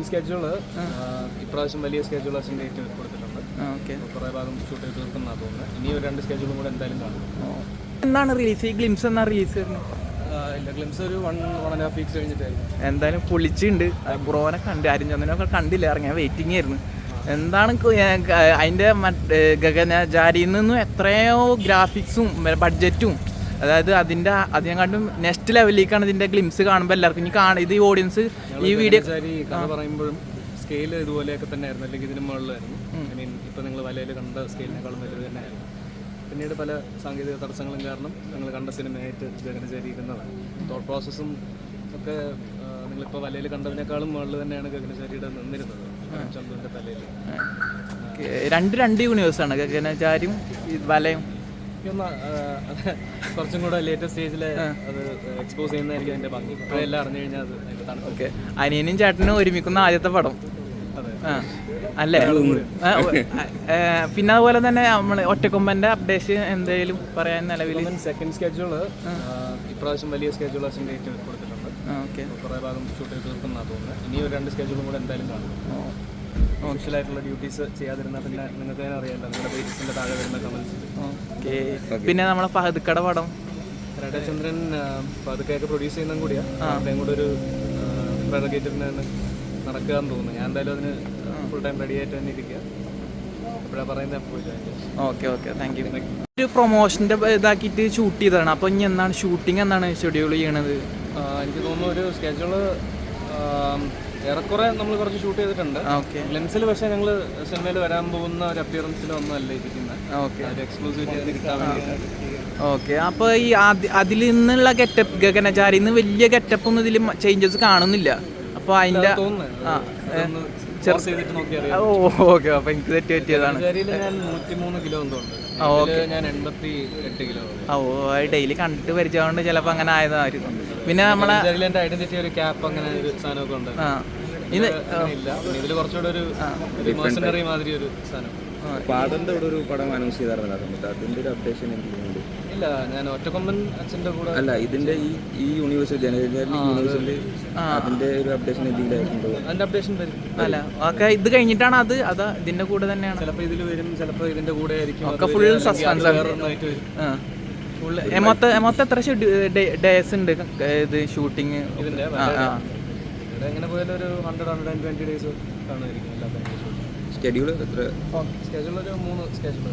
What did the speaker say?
Second schedule ഇപ്രാവശ്യം വലിയ schedule date കൊടുത്തിട്ടുണ്ട്. കുറേ ഭാഗം ഷൂട്ട് ചെയ്ത് തീർക്കുന്നതാണ് തോന്നുന്നത്. ഇനി ഒരു 2 സ്കെഡ്യൂളും കൂടെ എന്തായാലും കാണും. എന്നാണ് റിലീസ്? ഈ ഗ്ലിംസ് എന്നാണ് റിലീസ് വരുന്നത്? ഇല്ല, ഗ്ലിംസ് ഒരു 1.5 വീക്സ് കഴിഞ്ഞിട്ടായിരുന്നു. എന്തായാലും പൊളിച്ചുണ്ട്. ബ്രോനെ കണ്ട്, അരിഞ്ചന്ദനൊക്കെ കണ്ടില്ല, ഇറങ്ങിയ വെയിറ്റിംഗ് ആയിരുന്നു. എന്താണ് അതിൻ്റെ ഗഗനചാരിയിൽ നിന്നും എത്രയോ ഗ്രാഫിക്സും ബഡ്ജറ്റും, അതായത് അതിനെക്കാട്ടും നെക്സ്റ്റ് ലെവലിലേക്കാണ് ഇതിൻ്റെ ഗ്ലിംസ് കാണുമ്പോൾ എല്ലാവർക്കും ഇനി ഇത് ഈ ഓഡിയൻസ് ഈ വീഡിയോ കഥ പറയുമ്പോഴും സ്കെയിൽ ഇതുപോലെയൊക്കെ തന്നെ ആയിരുന്നു, അല്ലെങ്കിൽ ഇതിന് മുകളിലായിരുന്നു. ഐ മീൻ ഇപ്പോൾ നിങ്ങൾ വലയിൽ കണ്ട സ്കെയിലിനേക്കാളും വലുത് തന്നെയായിരുന്നു. പിന്നീട് പല സാങ്കേതിക തടസ്സങ്ങളും കാരണം നിങ്ങൾ കണ്ട സിനിമയായിട്ട് ഗഗനചാരി ഇരുന്നതാണ്. തോട്ട് പ്രോസസ്സും ഒക്കെ നിങ്ങളിപ്പോൾ വലയിൽ കണ്ടതിനേക്കാളും മുകളിൽ തന്നെയാണ് ഗഗനചാരിയുടെ നിന്നിരുന്നത് ചന്ദ്രൻ്റെ തലയിൽ. രണ്ട് യൂണിവേഴ്സാണ് ഗഗനചാരിയും വലയും. കുറച്ചും കൂടെ ലേറ്റസ്റ്റ് സ്റ്റേജിൽ അത് എക്സ്പോസ് ചെയ്യുന്നതായിരിക്കും അതിൻ്റെ ഭംഗി. ഇപ്പോഴെല്ലാം അറിഞ്ഞു കഴിഞ്ഞാൽ അത് അതിൻ്റെ തണുപ്പ്. അനിയനും ചേട്ടനും ഒരുമിക്കുന്ന ആദ്യത്തെ പടം അല്ലേ? പിന്നെ അതുപോലെ തന്നെ നമ്മൾ ഒറ്റക്കൊമ്പൻ്റെ അപ്ഡേഷൻ എന്തെങ്കിലും പറയാൻ നിലവിൽ? സെക്കൻഡ് സ്കെഡ്യൂൾ ഇപ്രാവശ്യം വലിയ സ്കെഡ്യൂൾ ഡേറ്റ് കൊടുത്തിട്ടുണ്ട്. കുറേ ഭാഗം ഷൂട്ട് ചെയ്ത് തീർക്കുന്നതാണ് തോന്നുന്നത്. ഇനി ഒരു 2 സ്കെഡ്യൂളും കൂടെ എന്തായാലും കാണും. ഓഫീഷ്യലായിട്ടുള്ള ഡ്യൂട്ടീസ് ചെയ്യാതിരുന്നാൽ പിന്നെ നിങ്ങൾക്ക് തന്നെ അറിയാമല്ലോ, നിങ്ങളുടെ പേജസിൻ്റെ താഴെ വരുന്ന കമൻസ്. പിന്നെ നമ്മളെ ഫഹദ്ക്കട പടം രടചന്ദ്രൻ ഫഹദ്ക്കയൊക്കെ പ്രൊഡ്യൂസ് ചെയ്യുന്നതും കൂടിയാണ്. അദ്ദേഹം കൂടെ ഒരു പ്രൊഡഗേറ്ററിന് നടക്കുകയെന്ന് തോന്നുന്നു. ഞാൻ എന്തായാലും അതിന് ഫുൾ ടൈം റെഡി ആയിട്ട് തന്നെ ഇരിക്കുക. എപ്പോഴാണ് പറയുന്നത് പോയില്ല. Okay thank you. ഒരു പ്രൊമോഷൻ്റെ ഇതാക്കിയിട്ട് ഷൂട്ട് ചെയ്തതാണ്. അപ്പോൾ ഇനി എന്താണ് ഷൂട്ടിംഗ്, എന്താണ് ഷെഡ്യൂൾ ചെയ്യണത്? എനിക്ക് തോന്നുന്നു ഒരു സ്കെഡ്യൂള് ഏറെക്കുറെ നമ്മൾ കുറച്ച് ഷൂട്ട് ചെയ്തിട്ടുണ്ട്. ലെൻസിൽ പക്ഷേ ഞങ്ങൾ സിനിമയിൽ വരാൻ പോകുന്ന ഒരു അപ്പിയറൻസിലൊന്നും അല്ല ഇരിക്കുന്നത്. എക്സ്ക്ലൂസിവിറ്റി കിട്ടാൻ വേണ്ടിയിട്ട്. അപ്പോൾ ഈ അതിൽ നിന്നുള്ള ഗെറ്റപ്പ്, ഗഗനചാരിയിൽ നിന്ന് വലിയ ഗെറ്റപ്പ് ഒന്നും ഇതിൽ ചേഞ്ചസ് കാണുന്നില്ല. അപ്പോൾ അതിൻ്റെ അപ്പോൾ എനിക്ക് തെറ്റ് പറ്റിയതാണ്. ഞാൻ 103 കിലോ എന്തുണ്ട്, ഞാൻ 88 കിലോ. ഡെയിലി കണ്ടിട്ട് പരിചയമുണ്ട്, ചിലപ്പോൾ അങ്ങനെ ആയതായിരുന്നു. പിന്നെ നമ്മളെ ഐഡന്റിറ്റി ഒരു ക്യാപ്പ് അങ്ങനെ ഒരു സാധനമൊക്കെ ഉണ്ട്. ഇതിൽ കുറച്ചുകൂടെ ഒരു മെർസനറി മാതിരി ഒരു സാധനം. ഫാദറിന്റെ കൂടെ ഒരു പടം അനൗൺസ് ചെയ്തായിരുന്നു, അതിന്റെ ഒരു അപ്ഡേഷൻ എന്തെങ്കിലും? ഇല്ല, ഞാൻ ഒറ്റക്കൊമ്പൻ അച്ഛൻ്റെ കൂടെ അല്ല, ഇതിന്റെ ഈ യൂണിവേഴ്സിൽ യൂണിവേഴ്സിൽ അതിന്റെ ഒരു അപ്ഡേഷൻ എന്തെങ്കിലും? അതിന്റെ അപ്ഡേഷൻ വരും. അല്ല ഓക്കെ, ഇത് കഴിഞ്ഞിട്ടാണ് അത് ഇതിന്റെ കൂടെ തന്നെയാണ്. ചിലപ്പോൾ ഇതിൽ വരും, ചിലപ്പോൾ ഇതിന്റെ കൂടെ ആയിരിക്കും. ഒക്കെ ഫുൾ സസ്പെൻസ് മൊത്തം എത്ര ഡേയ്സ് ഉണ്ട് ഇത് ഷൂട്ടിങ്? ഇതിന്റെ എങ്ങനെ പോയാലും ഒരു 100-120 ഡേയ്സ് കാണുമായിരിക്കും എല്ലാ ഷെഡ്യൂൾ. എത്ര സ്കെഡ്യൂൾ? ഒരു 3 സ്കെഡ്യൂൾ.